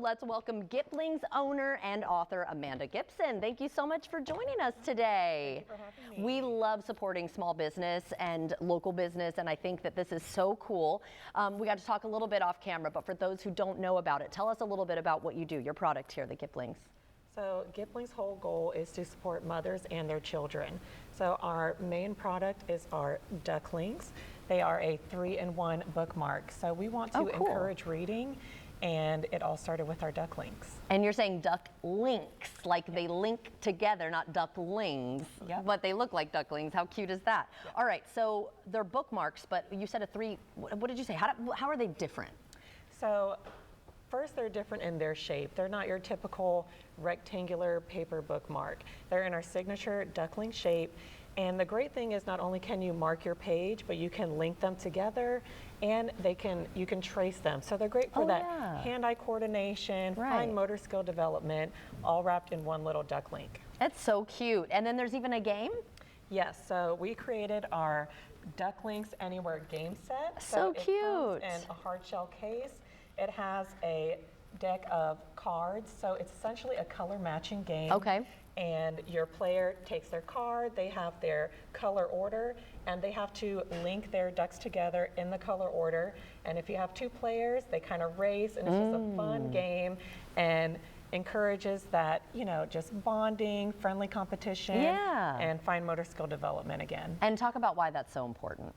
Let's welcome Gipling's owner and author Amanda Gibson. Thank you so much for joining us today. Thank you for having me. We love supporting small business and local business, and I think that this is so cool. We got to talk a little bit off camera, but for those who don't know about it, tell us a little bit about what you do, your product here, the Giplings. So Gipling's whole goal is to support mothers and their children. So our main product is our Ducklings. They are a 3-in-1 bookmark. So we want to encourage reading, and it all started with our Ducklings. And you're saying duck links, like they link together, not ducklings, but they look like ducklings. How cute is that? Yep. All right, so they're bookmarks, but you said what did you say? How are they different? So first, they're different in their shape. They're not your typical rectangular paper bookmark. They're in our signature duckling shape. And the great thing is not only can you mark your page, but you can link them together, and you can trace them. So they're great for hand-eye coordination, fine motor skill development, all wrapped in one little duck link. That's so cute. And then there's even a game? Yes, so we created our Ducklings Anywhere game set. So cute. It comes in a hard shell case. It has a deck of cards, so it's essentially a color matching game. Okay. And your player takes their card, they have their color order, and they have to link their ducks together in the color order. And if you have two players, they kind of race, and it's just a fun game and encourages that, just bonding, friendly competition, and fine motor skill development again. And talk about why that's so important.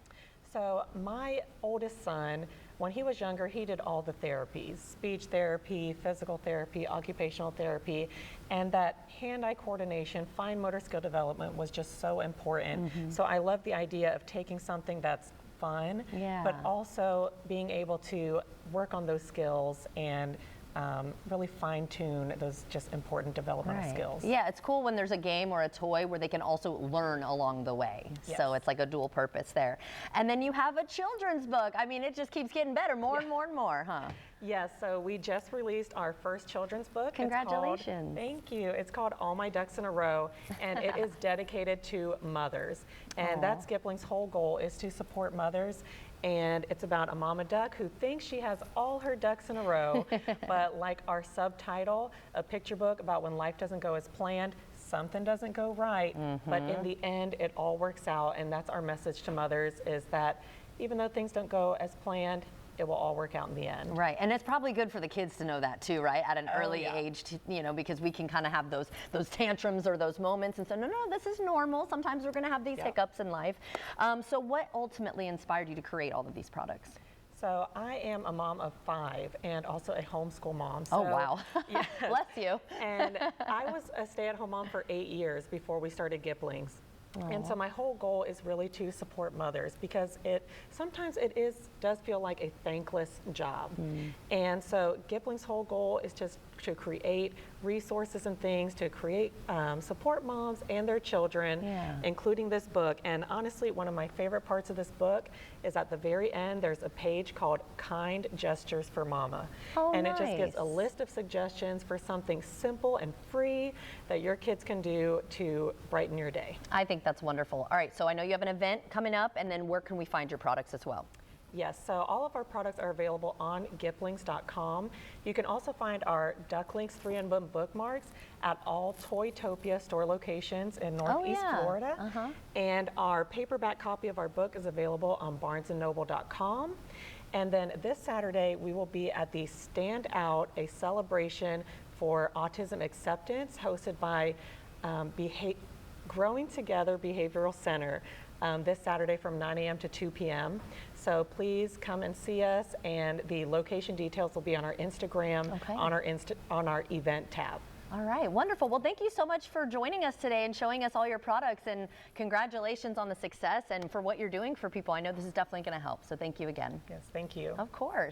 So my oldest son, when he was younger, he did all the therapies, speech therapy, physical therapy, occupational therapy, and that hand-eye coordination, fine motor skill development was just so important. So I love the idea of taking something that's fun, but also being able to work on those skills and really fine-tune those just important developmental skills. Yeah, it's cool when there's a game or a toy where they can also learn along the way. So it's like a dual purpose there. And then you have a children's book. I mean, it just keeps getting better, more and more and more, huh? Yes, so we just released our first children's book. Congratulations. Thank you. It's called All My Ducks in a Row, and it is dedicated to mothers. And that's Gipling's whole goal, is to support mothers. And it's about a mama duck who thinks she has all her ducks in a row, but like our subtitle, a picture book about when life doesn't go as planned, something doesn't go right, but in the end, it all works out. And that's our message to mothers, is that even though things don't go as planned, it will all work out in the end. Right, and it's probably good for the kids to know that too, right? At an early age, because we can kind of have those tantrums or those moments and say, no, this is normal. Sometimes we're going to have these hiccups in life. So what ultimately inspired you to create all of these products? So I am a mom of 5 and also a homeschool mom. So, oh, wow. Yes. Bless you. And I was a stay-at-home mom for 8 years before we started Giplings. And so my whole goal is really to support mothers, because sometimes it does feel like a thankless job. And so Gipling's whole goal is just to create resources and things to support moms and their children, including this book. And honestly, one of my favorite parts of this book is at the very end, there's a page called Kind Gestures for Mama. And it just gives a list of suggestions for something simple and free that your kids can do to brighten your day. I think that's wonderful. All right, so I know you have an event coming up, and then where can we find your products as well? Yes, so all of our products are available on giplings.com. You can also find our Ducklings 3-in-1 bookmarks at all Toytopia store locations in Northeast Florida. And our paperback copy of our book is available on barnesandnoble.com. And then this Saturday, we will be at the Stand Out, a celebration for autism acceptance, hosted by Growing Together Behavioral Center, this Saturday from 9 a.m. to 2 p.m. So please come and see us, and the location details will be on our Instagram, on our event tab. All right, wonderful. Well, thank you so much for joining us today and showing us all your products, and congratulations on the success and for what you're doing for people. I know this is definitely going to help, so thank you again. Yes, thank you. Of course.